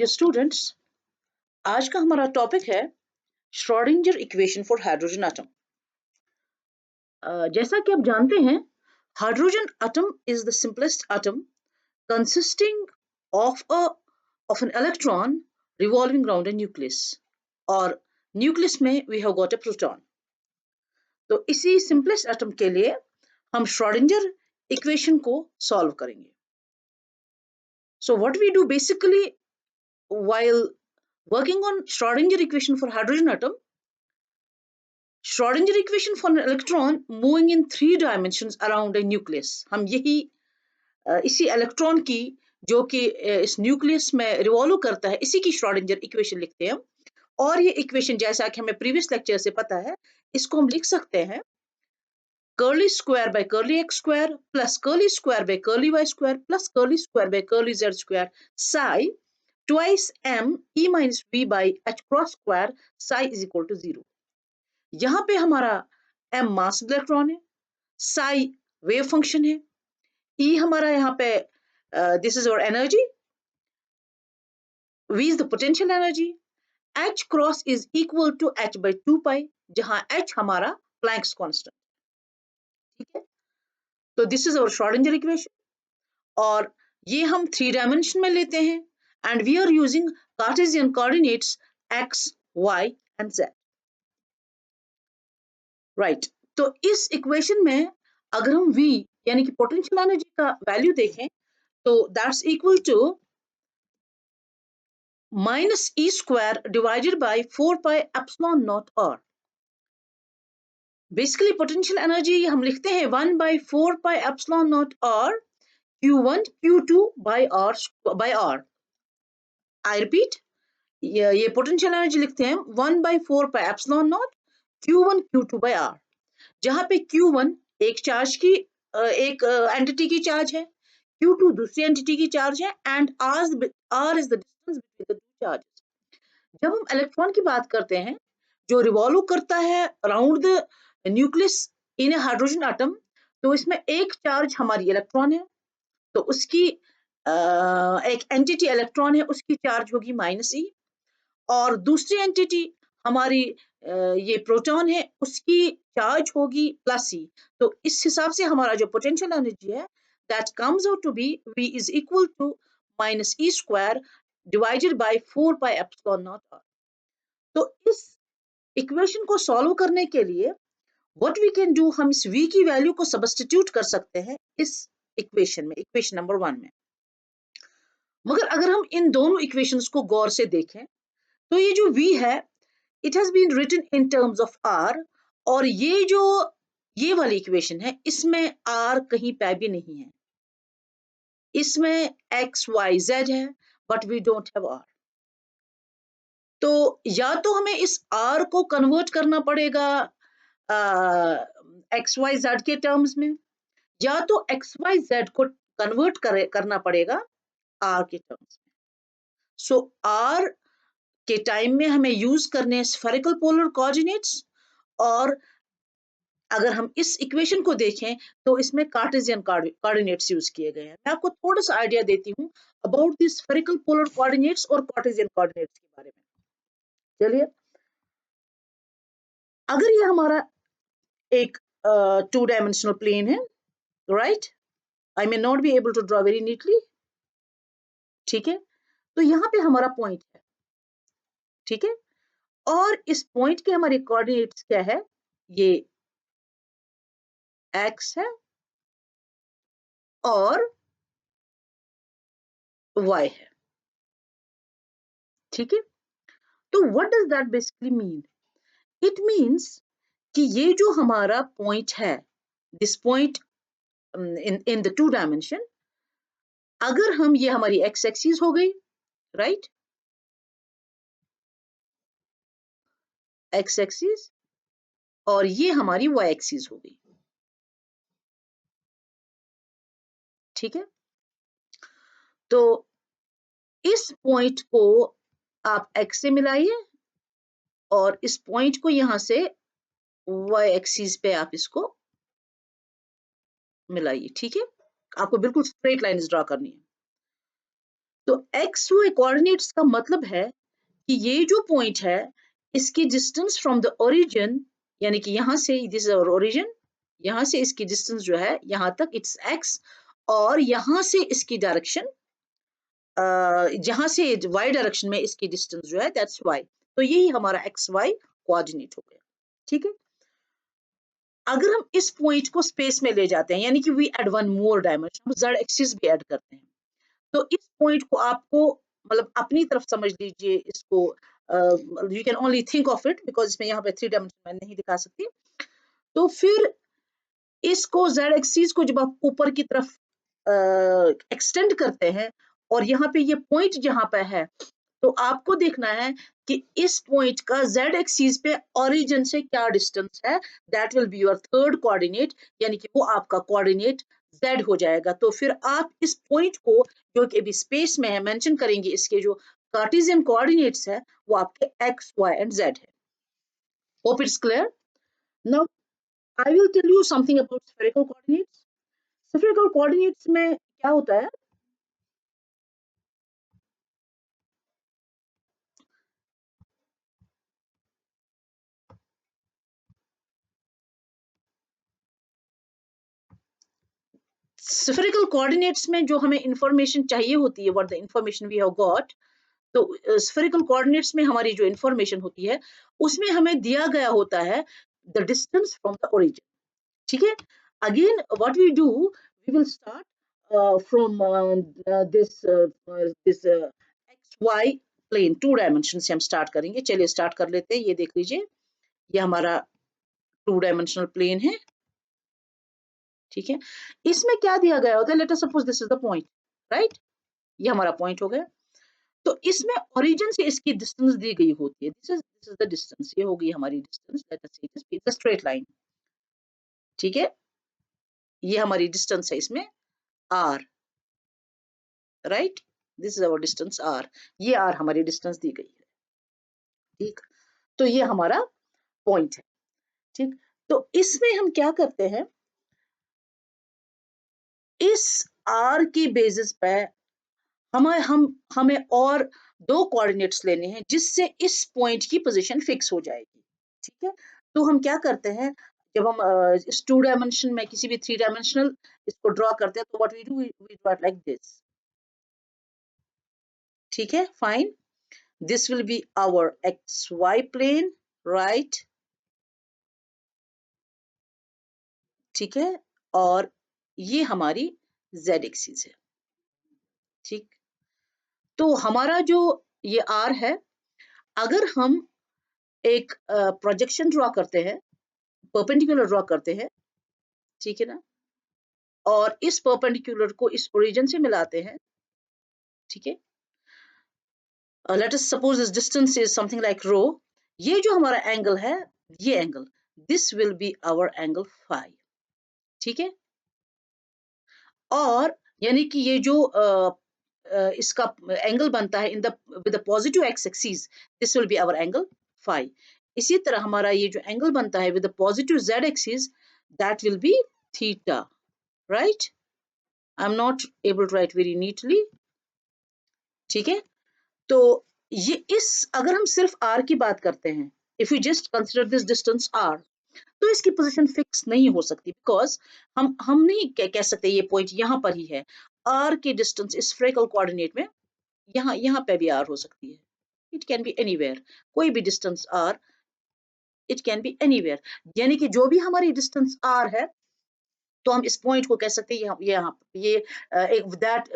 Dear students, आज का हमारा टॉपिक है Schrodinger equation for hydrogen atom. जैसा कि आप जानते हैं, hydrogen atom is the simplest atom consisting of an electron revolving round a nucleus, और न्यूक्लियस में we have got a proton. तो इसी सिंपलेस्ट एटम के लिए हम श्रोडिंगर इक्वेशन को सॉल्व करेंगे। So what we do basically while working on Schrodinger equation for hydrogen atom, Schrodinger equation for an electron moving in 3 dimensions around a nucleus, हम यही इसी इलेक्ट्रॉन की जो कि इस न्यूक्लियस में रिवॉल्व करता है, इसी की श्रोडिंगर इक्वेशन लिखते हैं। और ये इक्वेशन जैसा कि हमें प्रीवियस लेक्चर से पता है, इसको हम लिख सकते हैं curly square by curly x square plus curly square by curly y square plus curly square by curly z square psi twice m e minus v by h cross square psi is equal to 0। यहाँ पे हमारा m mass electron है, psi wave function है, e हमारा यहाँ पे this is our energy, v is the potential energy, h cross is equal to h by 2 pi, जहाँ h हमारा प्लैंक्स कांस्टेंट। ठीक है, तो this is our Schrodinger equation, और ये हम 3 डायमेंशन में लेते हैं, and we are using Cartesian coordinates x, y and z। right, तो इस इक्वेशन में अगर हम v यानी कि पोटेंशियल एनर्जी का वैल्यू देखें तो that's equal to minus e square divided by 4 pi epsilon not r। Basically potential energy हम लिखते हैं 1 by 4 pi epsilon not r q1 q2 by r। I repeat, ये पोटेंशियल एनर्जी लिखते हैं 1 by 4 pi epsilon not q1 q2 by r, जहाँ पे q1 एक charge की एक एंटिटी की चार्ज है, q2 दूसरी एंटिटी की चार्ज है, and r is the distance between the two charges. जब हम इलेक्ट्रॉन की बात करते हैं जो रिवॉल्व करता है around the nucleus in A hydrogen atom, तो इसमें एक चार्ज हमारी इलेक्ट्रॉन है, तो उसकी एक एंटिटी इलेक्ट्रॉन है, उसकी चार्ज होगी माइनस ई, और दूसरी एंटिटी हमारी ये प्रोटॉन है, उसकी चार्ज होगी प्लस ई। तो इस हिसाब से हमारा जो पोटेंशियल एनर्जी है that comes out to be v is equal to minus e square divided by 4 pi epsilon not r। तो इस इक्वेशन को सॉल्व करने के लिए व्हाट वी कैन डू, हम इस v की वैल्यू को सब्स्टिट्यूट कर सकते हैं इस इक्वेशन में, इक्वेशन नंबर 1 में। मगर अगर हम इन दोनों इक्वेशंस को गौर से देखें तो ये जो v है it has been written in terms of r, और ये जो ये वाली इक्वेशन है इसमें r कहीं पे भी नहीं है, इसमें x y z है but we don't have r। तो या तो हमें इस r को कन्वर्ट करना पड़ेगा x y z के टर्म्स में, या तो x y z को कन्वर्ट करना पड़ेगा r के टर्म्स में। सो r के टाइम में हमें यूज करने हैं स्फेरिकल पोलर कोऑर्डिनेट्स, और अगर हम इस इक्वेशन को देखें तो इसमें कार्टेशियन कोऑर्डिनेट्स यूज किए गए हैं। मैं आपको थोड़ा सा आइडिया देती हूँ about the spherical polar coordinates और कार्टेशियन कोऑर्डिनेट्स के बारे में। चलिए, अगर ये हमारा एक 2 डायमेंशनल प्लेन है, right, I may not be able to draw very neatly, ठीक है, तो यहाँ पे हमारा पॉइंट है, ठीक है, और इस पॉइंट के हमारे कोऑर्डिनेट्स क्या है, ये x है और y है, ठीक है। तो what does that basically mean? It means कि ये जो हमारा पॉइंट है, this point in the 2 dimension, अगर हम ये हमारी x एक्सिस हो गई, राइट, x एक्सिस, और ये हमारी y एक्सिस हो गई, ठीक है। तो इस पॉइंट को आप x से मिलाइए और इस पॉइंट को यहां से y एक्सिस पे आप इसको मिलाइए, ठीक है। आपको बिल्कुल स्ट्रेट लाइन ड्रॉ करनी है। तो एक्स वाई कोऑर्डिनेट्स का मतलब है कि ये जो पॉइंट है इसकी डिस्टेंस फ्रॉम द ओरिजिन, यानी कि यहाँ से दिस इज आवर ओरिजिन, यहाँ से इसकी डिस्टेंस जो है यहाँ तक इट्स एक्स, और यहाँ से इसकी डायरेक्शन जहाँ से वाई डायरेक्शन में इसकी डिस्टेंस जो है दैट्स वाई। तो यही हमारा एक्स वाई कोऑर्डिनेट हो गया। ठीक है, अगर हम इस पॉइंट को स्पेस में ले जाते हैं, यानी कि we add one more dimension, हम जेड एक्सिस भी ऐड करते हैं, तो इस पॉइंट को आपको मतलब अपनी तरफ समझ लीजिए इसको, you can only think of it because इसमें यहाँ पे 3 डायमेंशन मैं नहीं दिखा सकती। तो फिर इसको जेड एक्सिस को जब आप ऊपर की तरफ एक्सटेंड करते हैं और यहाँ पे ये पॉइंट जहाँ पे है, तो आपको देखना है कि इस पॉइंट का जेड एक्सिस पे ओरिजिन से क्या डिस्टेंस है, that will be your third coordinate, यानी कि वो आपका कोऑर्डिनेट जेड हो जाएगा। तो फिर आप इस पॉइंट को जो कि अभी स्पेस में है मेंशन करेंगे, इसके जो कार्टेशियन कोऑर्डिनेट्स है वो आपके एक्स वाई एंड जेड है। Hope it's clear. Now I will tell you something about spherical coordinates. Spherical coordinates में क्या होता है, स्फेरिकल कोऑर्डिनेट्स में जो हमें इंफॉर्मेशन चाहिए होती है, what the information we have got, तो स्फेरिकल कोऑर्डिनेट्स में हमारी जो इंफॉर्मेशन होती है उसमें हमें दिया गया होता है the distance from the origin. ठीक है, again what we do, we will start from this x y plane, 2 dimension से हम स्टार्ट करेंगे। चलिए स्टार्ट कर लेते हैं। ये देख लीजिए, ये हमारा 2 डायमेंशनल प्लेन है। ठीक है, इसमें क्या दिया गया होता है, let us suppose this is the point, right, ये हमारा पॉइंट हो गया। तो इसमें ओरिजिन से इसकी डिस्टेंस दी गई होती है, दिस इज द डिस्टेंस, ये होगी हमारी distance, let us say it is the straight line. ठीक है, ये हमारी डिस्टेंस है इसमें r, right, this is our distance r, ये आर हमारी डिस्टेंस दी गई है। ठीक, तो ये हमारा पॉइंट है। ठीक, तो इसमें हम क्या करते हैं, इस आर की बेसिस पे हमें और 2 कोऑर्डिनेट्स लेने हैं जिससे इस पॉइंट की पोजीशन फिक्स हो जाएगी। ठीक है, तो हम क्या करते हैं, जब हम इस 2 डायमेंशन में किसी भी 3 डायमेंशनल इसको ड्रॉ करते हैं, तो what we do, we draw it like this. ठीक है, fine, this will be our x y plane, right. ठीक है, और ये हमारी जेड एक्सिस है। ठीक, तो हमारा जो ये आर है, अगर हम एक प्रोजेक्शन ड्रॉ करते हैं, परपेंडिकुलर ड्रॉ करते हैं, ठीक है ना, और इस परपेंडिकुलर को इस ओरिजिन से मिलाते हैं। ठीक है, let us suppose this distance is something like rho, ये जो हमारा एंगल है, ये angle, this will be our angle phi. ठीक है, और यानी कि ये जो इसका एंगल बनता है in the with the positive x axis, this will be our angle phi. इसी तरह हमारा ये जो एंगल बनता है with the positive z axis, that will be theta, right. I am not able to write very neatly. ठीक है, तो ये इस अगर हम सिर्फ r की बात करते हैं, if you just consider this distance r, तो इसकी पोजीशन फिक्स नहीं हो सकती, बिकॉज हम नहीं कह सकते ये पॉइंट यहाँ पर ही है। r की डिस्टेंस इस स्फेरिकल कोऑर्डिनेट में यहाँ पे भी r हो सकती है, इट कैन बी एनीवेयर, कोई भी distance r, it can be anywhere, यानी कि जो भी हमारी डिस्टेंस r है, तो हम इस पॉइंट को कह सकते हैं ये एक दैट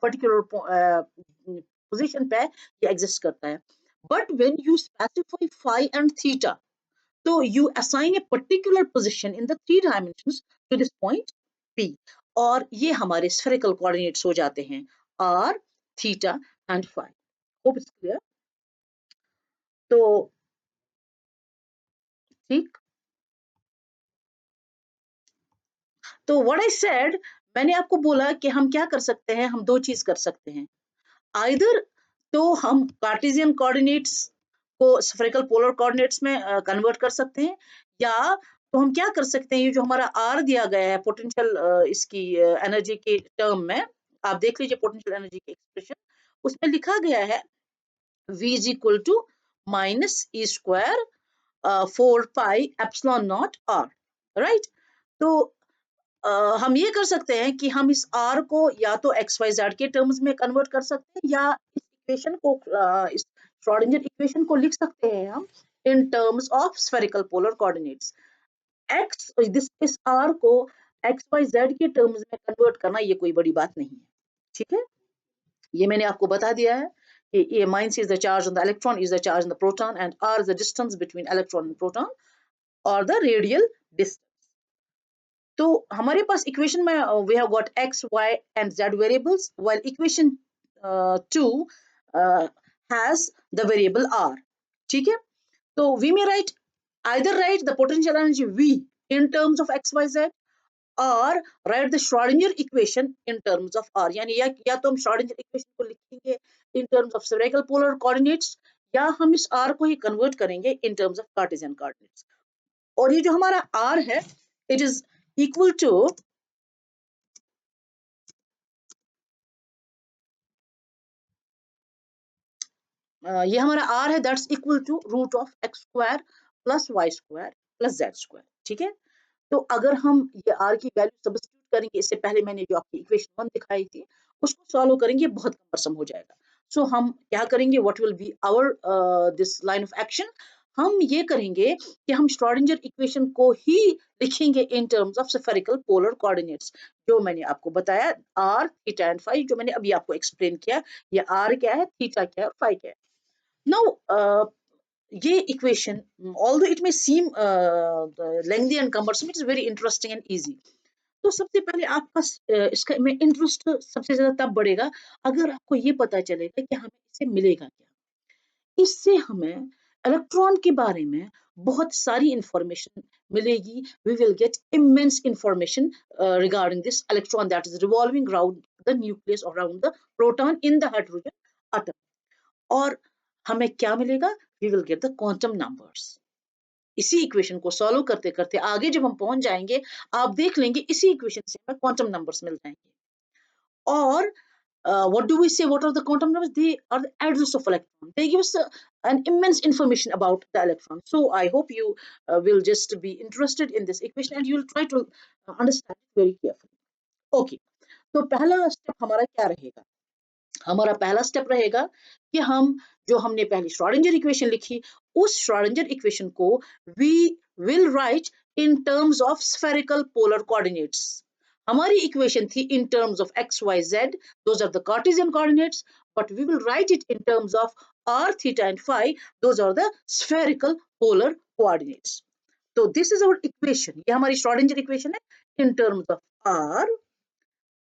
पर्टिकुलर पोजीशन पे ये एग्जिस्ट करता है। But when you specify phi and theta, तो you assign a particular position in the 3 dimensions to this point P, और ये हमारे spherical coordinates हो जाते हैं R, theta and phi. Hope it's clear. तो ठीक, तो what I said, मैंने आपको बोला कि हम क्या कर सकते हैं, हम 2 चीज कर सकते हैं, either तो हम कार्टेशियन कोऑर्डिनेट्स को स्फेरिकल पोलर कोऑर्डिनेट्स में कन्वर्ट कर सकते हैं, या तो हम क्या कर सकते हैं, ये जो हमारा आर दिया गया है पोटेंशियल इसकी एनर्जी के टर्म में, आप देख लीजिए पोटेंशियल एनर्जी की एक्सप्रेशन, उसमें लिखा गया है V is equal to minus E square 4 pi epsilon naught R, right. तो हम ये कर सकते हैं कि हम इस R को या तो XYZ के टर्म्स में कन्वर्ट कर सकते हैं, या इस इक्वेशन को इस श्रोडिंगर इक्वेशन को लिख सकते हैं हम इन terms of spherical polar coordinates. x इस R को XYZ के टर्म्स में कन्वर्ट करना ये कोई बड़ी बात नहीं है, ठीक है। ये मैंने आपको बता दिया है कि A minus is the charge on the electron is the charge on the proton and R is the distance between electron and proton or the radial distance. तो हमारे पास इक्वेशन में we have got x, y and z variables, while equation 2 has the variable r, ठीक है। तो we may either write the potential energy V in terms of x, y, z or write the Schrodinger equation in terms of r, यानी या तो हम Schrodinger equation को लिखेंगे in terms of spherical polar coordinates, या हम इस r को ही कन्वर्ट करेंगे in terms of Cartesian coordinates। और ये जो हमारा r है, it is equal to ये हमारा r है, that's equal to root of x square plus y square plus z square, ठीक है। तो अगर हम ये r की वैल्यू सब्स्टिट्यूट करेंगे, इससे पहले मैंने जो आपकी इक्वेशन 1 दिखाई थी उसको सॉल्व करेंगे, बहुत कमरसम हो जाएगा। सो हम क्या करेंगे, what will be our this line of action, हम ये करेंगे कि हम श्रोडिंगर इक्वेशन को ही लिखेंगे इन terms of spherical polar coordinates, जो मैंने आपको बताया r, थीटा एंड फाई, जो मैंने अभी आपको एक्सप्लेन किया। ये r क्या है, थीटा क्या है और फाई क्या है। Now, ये equation, although it may seem lengthy and cumbersome, it is very interesting and easy. तो सबसे पहले आपका इसका में इंटरेस्ट सबसे ज्यादा तब बढ़ेगा अगर आपको ये पता चलेगा कि हमें इससे मिलेगा क्या। इससे हमें इलेक्ट्रॉन के बारे में बहुत सारी इंफॉर्मेशन मिलेगी। We will get immense information regarding this electron that is revolving around the nucleus or around the proton in the hydrogen atom. और हमें क्या मिलेगा, we will get the quantum numbers. इसी इक्वेशन को सॉल्व करते करते आगे जब हम पहुंच जाएंगे, आप देख लेंगे इसी इक्वेशन से हमें क्वांटम नंबर्स मिल जाएंगे। और what do we say, what are the quantum numbers? They are the address of electron. They give us an immense information about the electron. So I hope you will just be interested in this equation and you will try to understand it very carefully. Okay, तो पहला step हमारा क्या रहेगा, हमारा पहला step रहेगा कि हम जो हमने पहली श्रोडिंगर इक्वेशन लिखी, उस श्रोडिंगर इक्वेशन को we will write in terms of spherical polar coordinates. हमारी इक्वेशन थी in terms of x y z, those are the Cartesian coordinates, but we will write it in terms of r, theta and phi, those are the spherical polar coordinates. तो this is our equation, ये हमारी Schrodinger equation है इन terms of r,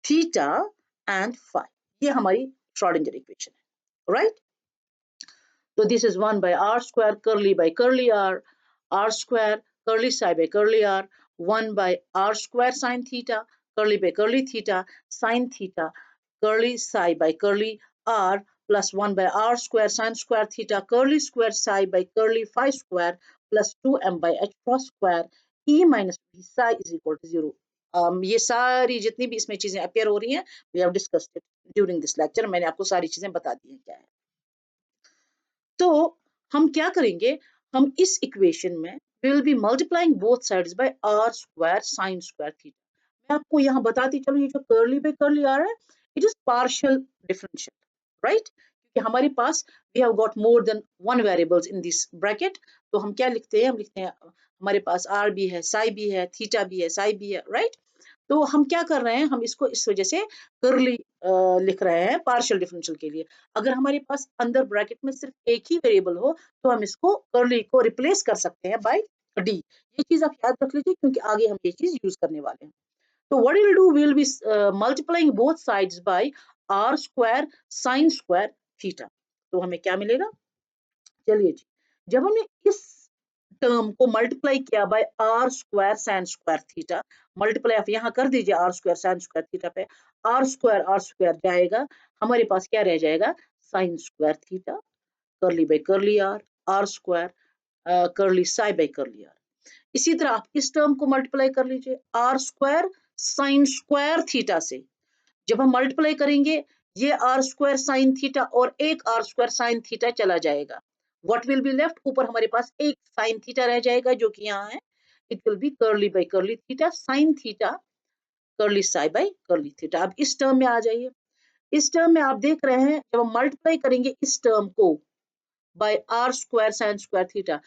theta and phi, ये हमारी Schrodinger equation है, right. So this is 1 by r square curly by curly r square curly psi by curly r, 1 by r square sine theta curly by curly theta sine theta curly psi by curly r plus 1 by r square sine square theta curly square psi by curly phi square plus 2m by h cross square e minus b psi is equal to 0. ये सारी जितनी भी इसमें चीजें appear हो रही हैं, we have discussed it during this lecture. मैंने आपको सारी चीजें बता दी हैं क्या है। तो हम क्या करेंगे, हम इस इक्वेशन में we will be multiplying both sides by r square sin square theta. मैं आपको यहाँ बताती चलूँ, ये जो कर्ली पे कर्ली आ रहा है, it is partial differential, right? क्योंकि हमारे पास we have got more than one variables in this bracket, तो हम क्या लिखते हैं, हम लिखते हैं हमारे पास r भी है, psi भी है, theta भी है, psi भी है, right? तो हम क्या कर रहे हैं, हम इसको इस वजह से कर्ली लिख रहे हैं पार्शियल डिफरेंशियल के लिए। अगर हमारे पास अंदर ब्रैकेट में सिर्फ एक ही वेरिएबल हो तो हम इसको कर्ली को रिप्लेस कर सकते हैं बाय डी। ये चीज आप याद रख लीजिए क्योंकि आगे हम ये चीज यूज करने वाले हैं। तो what will do, we will be multiplying both sides by r square sin square theta. तो हमें क्या मिलेगा, चलिए जी, जब हमने इस टर्म को मल्टीप्लाई किया by r square sin square theta, multiply आप यहाँ कर दीजिए r square sin square theta पे, r स्क्वायर जाएगा, हमारे पास क्या रह जाएगा, sin square theta curly by curly r square curly psi by curly r। इसी तरह आप इस टर्म को मल्टीप्लाई कर लीजिए r square sin square theta से, जब हम मल्टीप्लाई करेंगे ये आर स्क्वायर साइन थीटा और एक आर स्क्वायर साइन थीटा चला जाएगा। व्हाट विल बी लेफ्ट, ऊपर हमारे पास एक साइन थीटा रह जाएगा जो कि यहाँ है। It will be curly by curly theta sine theta curly psi by curly theta. अब इस टर्म में आ जाइए। इस टर्म में आप देख रहे हैं जब हम मल्टीप्लाई करेंगे इस टर्म को by r square sine square theta,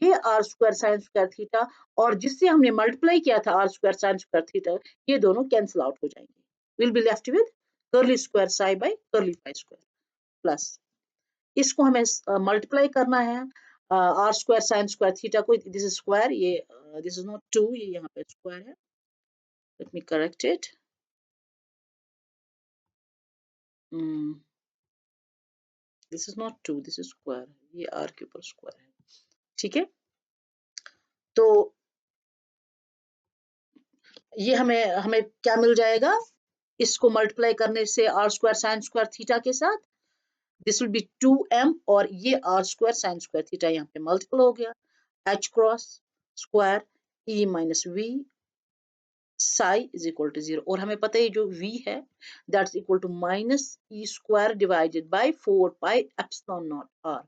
ये r square sine square theta और जिससे हमने मल्टीप्लाई किया था r square sine square theta, ये दोनों कैंसिल आउट हो जाएंगे। Will be left with curly square psi by curly phi square plus इसको हमें मल्टीप्लाई करना है r square sine square theta को, दिस इज स्क्वायर, ये दिस इज नॉट 2, ये यहाँ पे स्क्वायर है। Let me correct it. This is not 2, this is square, ये आर के ऊपर स्क्वायर है, ठीक है। तो ये हमें हमें क्या मिल जाएगा, इसको मल्टीप्लाई करने से r square sine square theta के साथ, दिस विल बी 2m और ये r square sine square theta यहाँ पे मल्टीपल हो गया, h cross square e minus v psi is equal to 0 और हमें पता है जो v है that's equal to minus e square divided by 4 pi epsilon not r।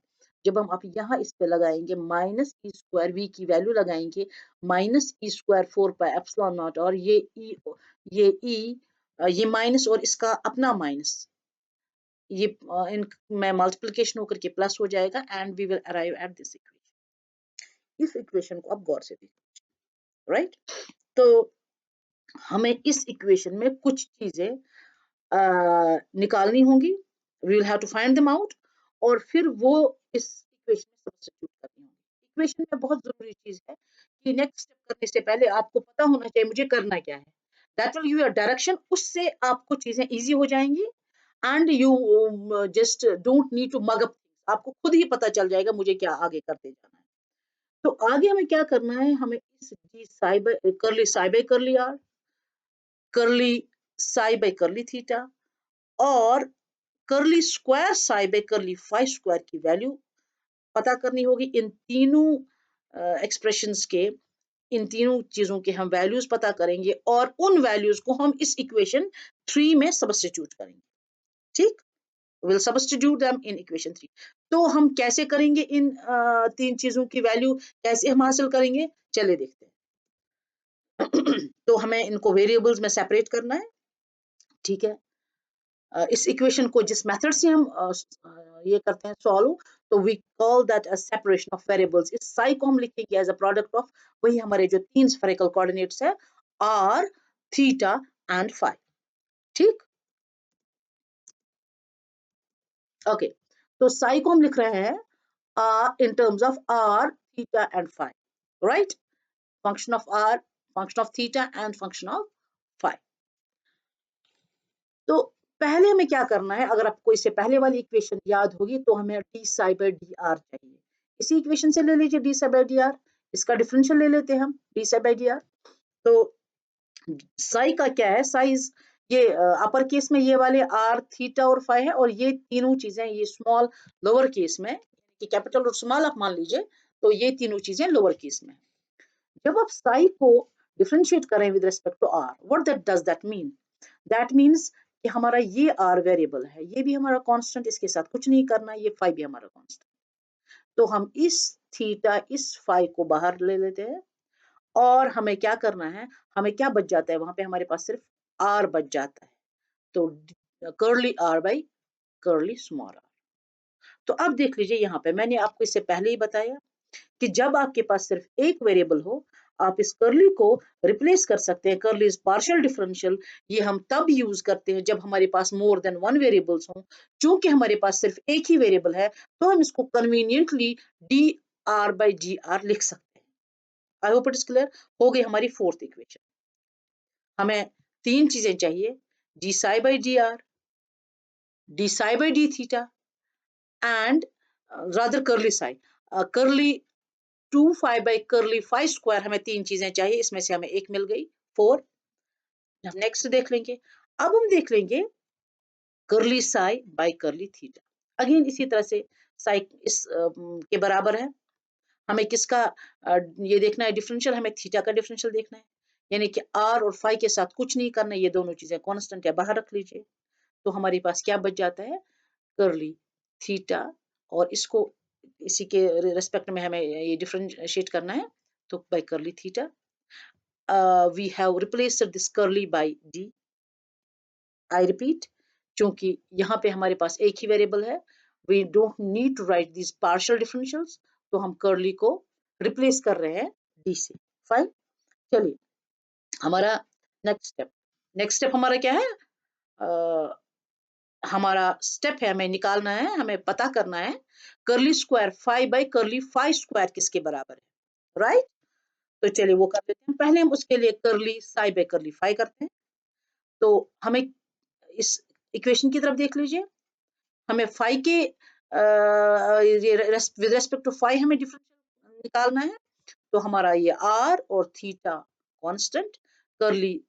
जब हम अब यहाँ इस पे लगाएंगे माइनस ई स्क्वायर v की वैल्यू लगाएंगे minus e square 4 pi epsilon not और ये ये माइनस और इसका अपना माइनस, ये इन में मल्टीप्लिकेशन होकर के प्लस हो जाएगा and we will arrive at this equation. इस इक्वेशन को आप गौर से देखिए, राइट। तो हमें इस इक्वेशन में कुछ चीजें निकालनी होंगी, we will have to find them out और फिर वो इस इक्वेशन में सब्स्टिट्यूट करनी होगी। इक्वेशन में बहुत जरूरी चीज है कि नेक्स्ट स्टेप करने से पहले आपको पता होना चाहिए मुझे करना क्या है, that will give you a direction, उससे आपको चीजें इजी हो जाएंगी and you just don't need to mug up, आपको खुद ही पता चल जाएगा मुझे क्या आगे करते जाना है। तो आगे हमें क्या करना है, हमें इस g psi by curly r curly psi by curly theta और curly square psi by curly phi square की वैल्यू पता करनी होगी। इन तीनों एक्सप्रेशंस के, इन तीनों चीजों के हम वैल्यूज पता करेंगे और उन वैल्यूज को हम इस इक्वेशन 3 में सब्स्टिट्यूट करेंगे, ठीक। Will substitute them in equation 3। तो हम कैसे करेंगे इन तीन चीजों की वैल्यू कैसे हम हासिल करेंगे, चलिए देखते हैं। तो हमें इनको वेरिएबल्स में सेपरेट करना है, ठीक है। इस इक्वेशन को जिस मेथड से हम ये करते हैं सॉल्व, तो we call that a separation of variables. इस साई को हम लिखेंगे एज अ प्रोडक्ट ऑफ वही हमारे जो तीन स्फेरिकल कोऑर्डिनेट्स है आर थीटा एंड फाई, ठीक। ओके, तो साई को हम लिख रहे हैं in terms of r theta and phi, right, function of r, function of theta and function of phi। तो पहले हमें क्या करना है, अगर आपको इससे पहले वाली इक्वेशन याद होगी तो हमें D psi by D R चाहिए। इसी इक्वेशन से ले लीजिए D psi by D R, इसका डिफरेंशियल ले लेते हैं हम D psi by D R. तो साई का क्या है, साइज ये अपर केस में ये वाले आर थीटा और फाई है और ये तीनों चीजें ये स्मॉल लोअर केस में, कि कैपिटल और स्मॉल आप मान लीजिए, तो ये तीनों चीजें लोअर केस में। जब आप साई को डिफरेंशिएट करें with respect to r, what that does that mean, that means कि हमारा ये आर वेरिएबल है, ये भी हमारा कांस्टेंट, इसके साथ कुछ नहीं करना, ये फाई भी हमारा कांस्टेंट। तो हम इस थीटा इस फाई को बाहर ले लेते हैं और हमें क्या करना है, हमें क्या बच जाता है वहां पे, हमारे पास सिर्फ आर बच जाता है। तो curly r by curly small r. तो अब देख लीजिए यहाँ पे मैंने आपको इससे पहले ही बताया कि जब आपके पास सिर्फ एक वेरिएबल हो आप इस कर्ली को रिप्लेस कर सकते हैं, कर्ली इज पार्शियल डिफरेंशियल। ये हम तब यूज करते हैं जब हमारे पास मोर देन वन वेरिएबल्स हो, चूंकि हमारे पास सिर्फ एक ही वेरिएबल है तो हम इसको conveniently d are by g r लिख सकते हैं। I hope it is clear. हो गई हमारी फोर्थ इक्वेशन। हमें तीन चीजें चाहिए, g psi by D r, d psi by d theta and rather curly psi, curly 2 phi by curly phi square. हमें तीन चीजें चाहिए, इसमें से हमें एक मिल गई 4। हम नेक्स्ट देख लेंगे। अब हम देख लेंगे curly psi by curly theta. Again इसी तरह से साई इस के बराबर है। हमें किसका ये देखना है डिफरेंशियल, हमें थीटा का डिफरेंशियल देखना है। यानी कि r और phi के साथ कुछ नहीं करना, ये दोनों चीजें कांस्टेंट है, बाहर रख लीजिए। तो हमारे पास क्या बच जाता है, कर्ली थीटा, और इसको इसी के रेस्पेक्ट में हमें ये डिफरेंशिएट करना है, तो by curly theta we have replaced this curly by d। I repeat, क्योंकि यहाँ पे हमारे पास एक ही वेरिएबल है, we don't need to write this partial differentials, तो हम कर्ली को रिप्लेस कर रहे हैं d से। फाइन, चलिए हमारा नेक्स्ट स्टेप हमारा क्या है, हमारा स्टेप है, हमें निकालना है, हमें पता करना है curly square phi by curly phi square किसके बराबर है, राइट। तो चलिए वो कर लेते हैं। पहले हम उसके लिए curly psi by curly phi करते हैं। तो हमें इस इक्वेशन की तरफ देख लीजिए, हमें फाई के विद रेस्पेक्ट टू फाई हमें डिफरेंशियल निकालना है। तो हमारा ये आर और theta constant, curly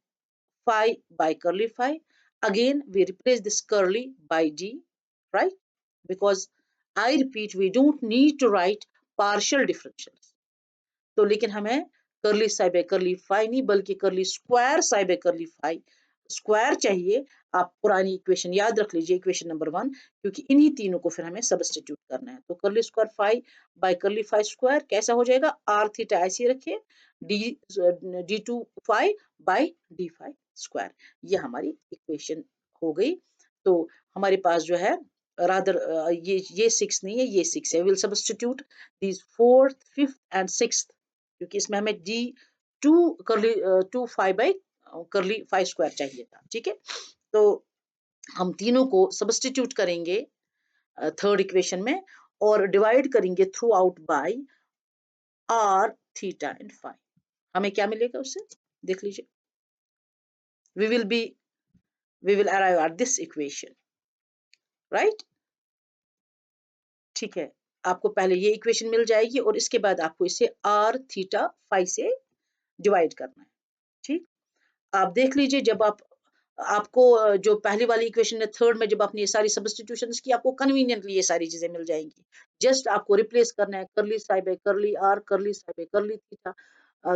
phi by curly phi. Again, we replace this curly by d, right? Because I repeat, we don't need to write partial differentials. तो लेकिन हमें curly psi by curly phi नहीं, बल्कि curly square psi by curly phi square चाहिए। आप पुरानी equation याद रख लीजिए, इक्वेशन नंबर 1, क्योंकि इन्हीं तीनों को फिर हमें सब्स्टिट्यूट करना है। तो curly square phi by curly phi square कैसा हो जाएगा, आर थीटा ऐसे रखिए, d two phi by d phi square, ये हमारी इक्वेशन हो गई। तो हमारे पास जो है रादर ये 6 नहीं है, ये 6 है। Will substitute these 4th 5th and 6th, क्योंकि इसमें हमें d two five by curly five square चाहिए था, ठीक है। तो हम तीनों को सब्स्टिट्यूट करेंगे थर्ड इक्वेशन में, और डिवाइड करेंगे throughout by r theta and phi. हमें क्या मिलेगा उससे, देख लीजिए, we will arrive at this equation, right? ठीक है, आपको पहले ये इक्वेशन मिल जाएगी, और इसके बाद आपको इसे आर थीटा फाई से डिवाइड करना है, ठीक। आप देख लीजिए, जब आपको जो पहली वाली इक्वेशन है थर्ड में, जब आपने ये सारी सब्स्टिट्यूशंस की, आपको कन्वीनियंटली ये सारी चीजें मिल जाएंगी। जस्ट आपको रिप्लेस करना है curly psi by curly r, curly psi by curly theta,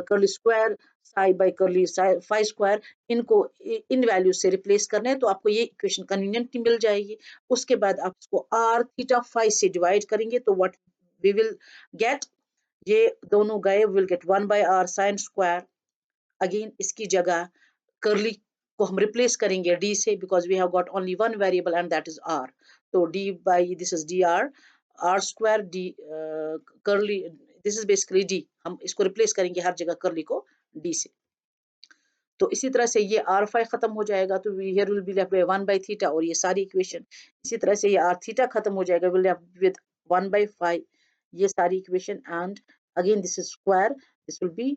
curly square psi by curly phi square, इनको इन वैल्यू से रिप्लेस करना है, तो आपको ये इक्वेशन कन्वीनियंटली मिल जाएगी। उसके बाद आप इसको आर थीटा फाई से डिवाइड करेंगे, तो व्हाट वी विल गेट, ये दोनों गए, will get 1 by r sine square. Again इसकी जगह कर्ली को हम रिप्लेस करेंगे d से, because we have got only one variable and that is r। तो d by this is d r square d curly, this is basically d, हम इसको replace करेंगे हर जगह कर्ली को d से। तो इसी तरह से ये r फाई खत्म हो जाएगा, तो here will be left by 1 by theta, और ये सारी इक्वेशन इसी तरह से ये r थीटा खत्म हो जाएगा, will left with 1 by phi, ये सारी equation, and again this is square, this will be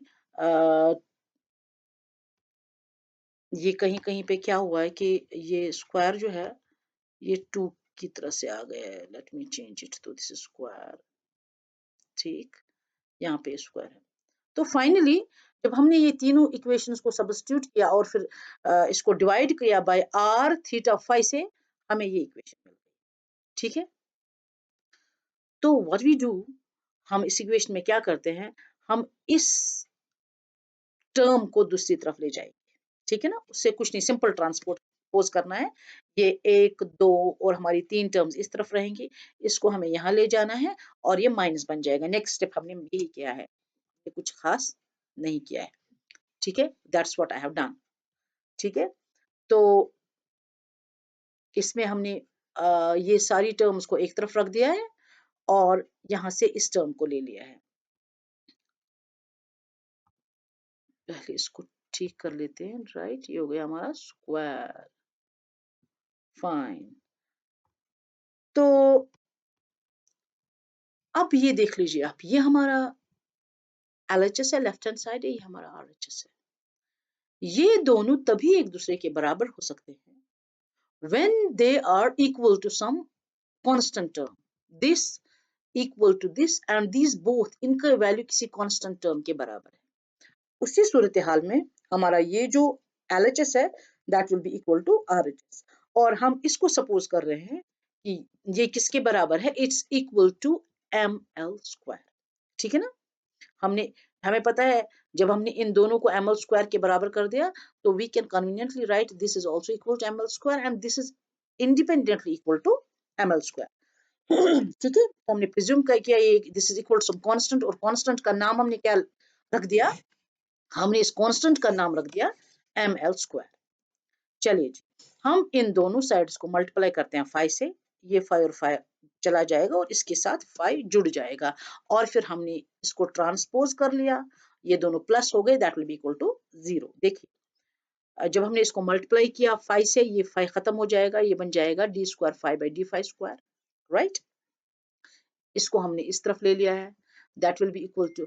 ये कहीं कहीं पे क्या हुआ है कि ये स्क्वायर जो है ये 2 की तरह से आ गया है, लेट मी चेंज इट, तो दिस इज स्क्वायर, ठीक, यहाँ पे स्क्वायर है। तो फाइनली जब हमने ये तीनों इक्वेशंस को सब्स्टिट्यूट किया और फिर इसको डिवाइड किया बाय आर थीटा फाई से, हमें ये इक्वेशन मिल गई, ठीक है। तो व्हाट वी डू, हम इस इक्वेशन में क्या करते हैं, हम इस टर्म को दूसरी तरफ ले जाएंगे, ठीक है ना, उससे कुछ नहीं, सिंपल ट्रांसपोर्ट पोज करना है। ये 1 2 और हमारी 3 टर्म्स इस तरफ रहेंगी, इसको हमें यहाँ ले जाना है, और ये माइनस बन जाएगा। नेक्स्ट स्टेप हमने यही किया है, ये कुछ खास नहीं किया है, ठीक है, that's what I have done, ठीक है। तो इसमें हमने ये सारी टर्म्स को एक तरफ रख दिया है, और यहाँ से इस टर्म को ले लिया है। पहले इसको ठीक कर लेते हैं, राइट, ये हो गया हमारा स्क्वायर, फाइन। तो अब ये देख लीजिए आप, ये हमारा LHS है, लेफ्ट हैंड साइड है, ये हमारा RHS है। ये दोनों तभी एक दूसरे के बराबर हो सकते हैं when they are equal to some constant term, this equal to this and these both, इनका वैल्यू किसी constant term के बराबर है। उसी सूरत हाल में हमारा ये जो LHS है that will be equal to RHS, और हम इसको सपोज कर रहे हैं कि ये किसके बराबर है, it's equal to ML square, ठीक है ना। हमने हमें पता है जब हमने इन दोनों को ml स्क्वायर के बराबर कर दिया तो we can conveniently write this is also equal to ml square and this is independently equal to ml square. ठीक है, तो हमने प्रिज्यूम किया ये this is equal to some constant, और कांस्टेंट का नाम हमने क्या रख दिया, हमने इस कांस्टेंट का नाम रख दिया ml स्क्वायर। चलिए जी, हम इन दोनों साइड्स को मल्टीप्लाई करते हैं 5 से, ये 5 और 5 चला जाएगा और इसके साथ 5 जुड़ जाएगा, और फिर हमने इसको ट्रांसपोज कर लिया, ये दोनों प्लस हो गए, that will be equal to 0। देखिए जब हमने इसको मल्टीप्लाई किया 5 से, ये 5 खत्म हो जाएगा, ये बन जाएगा d square 5 by d5 square, right. इसको हमने इस तरफ ले लिया है, that will be equal to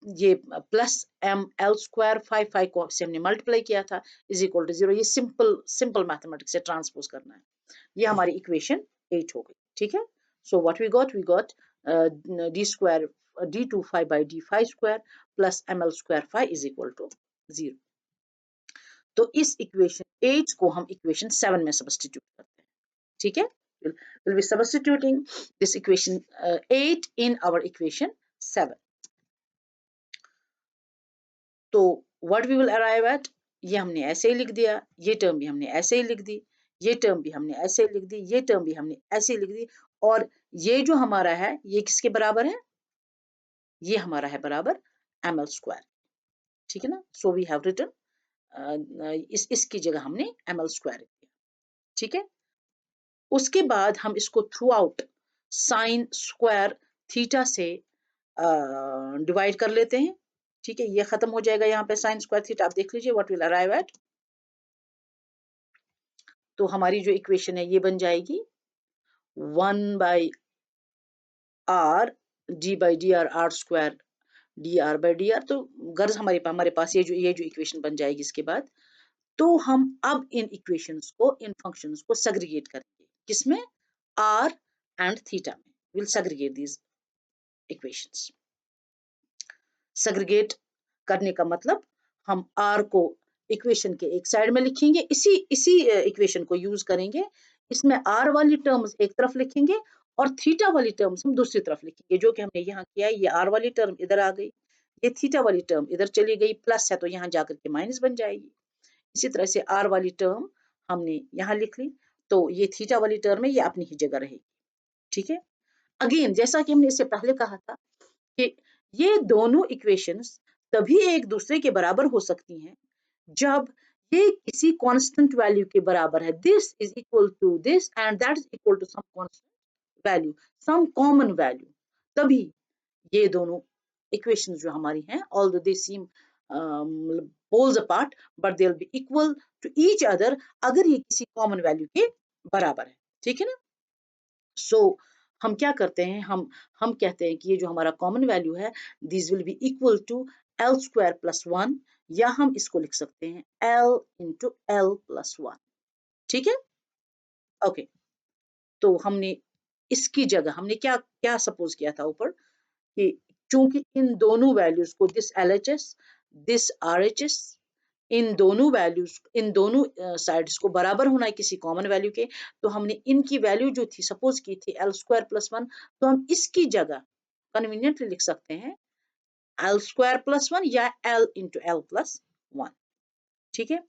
ये प्लस ml स्क्वायर 5 को से हमने मल्टीप्लाई किया था इज इक्वल टू 0। ये सिंपल मैथमेटिक्स से ट्रांसपोज करना है, ये हमारी इक्वेशन 8 हो गई। ठीक है, so what we got d square d2 5 by d5 square plus ml square 5 is equal to 0। तो इस इक्वेशन 8 को हम इक्वेशन 7 में सब्स्टिट्यूट करते हैं। ठीक है, we'll be substituting this equation 8 in our equation 7. तो what we will arrive at, ये हमने ऐसे ही लिख दिया, ये टर्म भी हमने ऐसे ही लिख दी, ये टर्म भी हमने ऐसे ही लिख दी, ये टर्म भी हमने ऐसे ही लिख दी, और ये जो हमारा है ये किसके बराबर है, ये हमारा है बराबर ml स्क्वायर। ठीक है ना, सो वी हैव रिटन इसकी जगह हमने ml स्क्वायर दिया। ठीक है, उसके बाद हम इसको through out sign square theta से डिवाइड कर लेते हैं। ठीक है, ये खत्म हो जाएगा यहाँ पे साइन स्क्वायर थीटा, आप देख लीजिए व्हाट विल अराइव एट। तो हमारी जो इक्वेशन है ये बन जाएगी 1 by R D by D R R square D are by D R. तो गर्ज हमारे पास ये जो इक्वेशन बन जाएगी इसके बाद, तो हम अब इन इक्वेशंस को, इन फंक्शंस को सेग्रीगेट करेंगे, किसमें, आर एंड थीटा में। Will segregate these equations. Segregate करने का मतलब हम आर को इक्वेशन के एक साइड में लिखेंगे, इसी इक्वेशन को यूज करेंगे, इसमें आर वाली टर्म्स एक तरफ लिखेंगे और थीटा वाली टर्म्स हम दूसरी तरफ लिखेंगे, जो कि हमने यहाँ किया है। ये आर वाली टर्म इधर आ गई, ये थीटा वाली टर्म इधर चली गई, प्लस है तो यहाँ जाकर के माइनस बन जाएगी। इसी तरह से आर वाली टर्म हमने यहाँ लिख ली, तो ये थीटा वाली टर्म है, ये अपनी ही जगह रहेगी। ठीक है, अगेन जैसा कि हमने इससे पहले कहा था कि ये दोनों इक्वेशंस तभी एक दूसरे के बराबर हो सकती हैं जब ये किसी कांस्टेंट वैल्यू के बराबर है। This is equal to this and that is equal to some constant value, some common value, तभी ये दोनों इक्वेशंस जो हमारी हैं, although they seem poles apart but they will be equal to each other अगर ये किसी कॉमन वैल्यू के बराबर है। ठीक है ना, सो हम क्या करते हैं, हम कहते हैं कि ये जो हमारा कॉमन वैल्यू है, this will be equal to L square plus 1, या हम इसको लिख सकते हैं एल इंटू एल प्लस 1। ठीक है, ओके। तो हमने इसकी जगह हमने क्या क्या सपोज किया था ऊपर, कि चूंकि इन दोनों वैल्यूज को, दिस LHS दिस RHS, इन दोनों वैल्यूज, इन दोनों साइड्स को बराबर होना है किसी कॉमन वैल्यू के, तो हमने इनकी वैल्यू जो थी सपोज की थी एल स्क्वायर प्लस 1, तो हम इसकी जगह कन्वीनियंटली लिख सकते हैं एल स्क्वायर प्लस 1 या एल इंटू एल प्लस 1। ठीक है,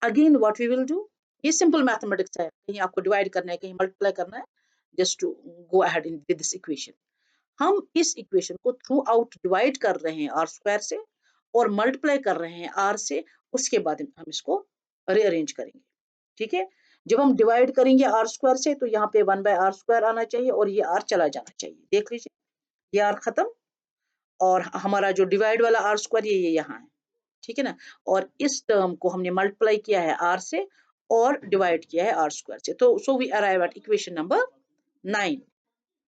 again what we will do, ये सिंपल मैथमेटिक्स है, कहीं आपको डिवाइड करना है, कहीं मल्टीप्लाई करना है, just to go ahead in with this equation. हम इस इक्वेशन को थ्रू आउट डिवाइड कर रहे हैं आर स्क्वायर से और मल्टीप्लाई कर रहे हैं आर से, उसके बाद हम इसको रीअरेंज करेंगे। ठीक है, जब हम डिवाइड करेंगे आर स्क्वायर से तो यहाँ पे 1 बाय आर स्क्वायर आना चाहिए और ये आर चला जाना चाहिए। देख लीजिए, ये आर खत्म और हमारा जो डिवाइड वाला आर स्क्वायर ये यहाँ है। ठीक है ना, और इस टर्म को हमने मल्टीप्लाई किया है आर से और डिवाइड किया है आर स्क्वायर से, तो so we arrive at equation number 9।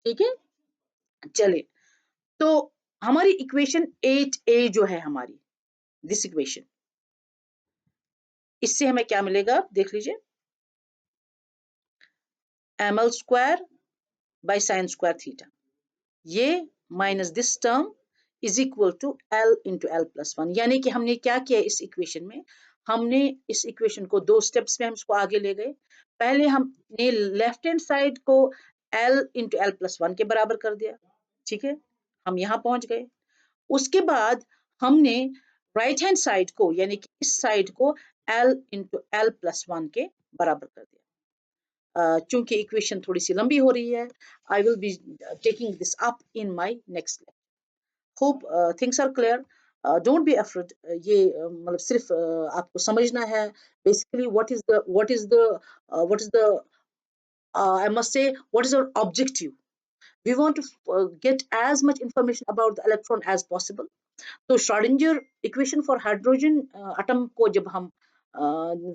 ठीक है, चलिए, तो हमारी इक्वेशन 8a जो है हमारी, दिस इक्वेशन, इससे हमें क्या मिलेगा, देख लीजिए, ml square by sine square theta, ये minus this term is equal to l into l plus 1। यानी कि हमने क्या किया इस इक्वेशन में, हमने इस इक्वेशन को 2 स्टेप्स में हम इसको आगे ले गए। पहले हमने लेफ्ट हैंड साइड को एल इंटू एल प्लस 1 के बराबर कर दिया। ठीक है, हम यहाँ पहुंच गए। उसके बाद हमने राइट हैंड साइड को यानी कि इस साइड को L इंटू L प्लस 1 के बराबर कर दिया। चूंकि इक्वेशन थोड़ी सी लंबी हो रही है, I will be taking this up in my next lecture. Hope things are clear. Don't be afraid. ये मतलब सिर्फ आपको समझना है basically what is the I must say what is our objective. We want to get as much information about the electron as possible. तो Schrodinger equation for hydrogen atom को जब हम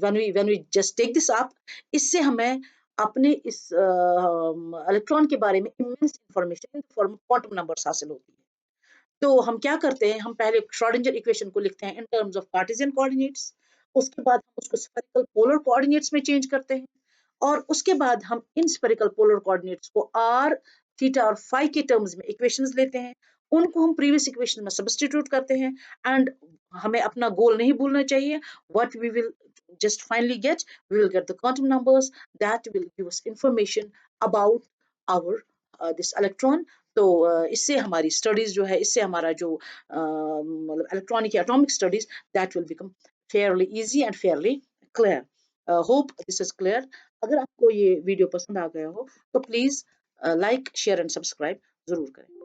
when we just take this up, इससे हमें अपने इस electron के बारे में immense information in form of quantum numbers हासिल होती है। तो हम क्या करते हैं, हम पहले श्रोडिंगर इक्वेशन को लिखते हैं इन टर्म्स ऑफ कार्टेशियन कोऑर्डिनेट्स, उसके बाद हम उसको स्फेरिकल पोलर कोऑर्डिनेट्स में चेंज करते हैं, और उसके बाद हम इन स्फेरिकल पोलर कोऑर्डिनेट्स को आर, थीटा और फाई के टर्म्स में इक्वेशंस लेते हैं, उनको हम प्रीवियस इक्वेशन में सब्स्टिट्यूट करते हैं, एंड हमें अपना गोल नहीं भूलना चाहिए। What we will just finally get, we will get the quantum numbers that will give us information about our this electron. तो इससे हमारी स्टडीज जो है, इससे हमारा जो मतलब electronic atomic studies, that will become Fairlie easy and Fairlie clear. Hope this is clear. अगर आपको ये वीडियो पसंद आ गया हो तो please like, share and subscribe जरूर करें।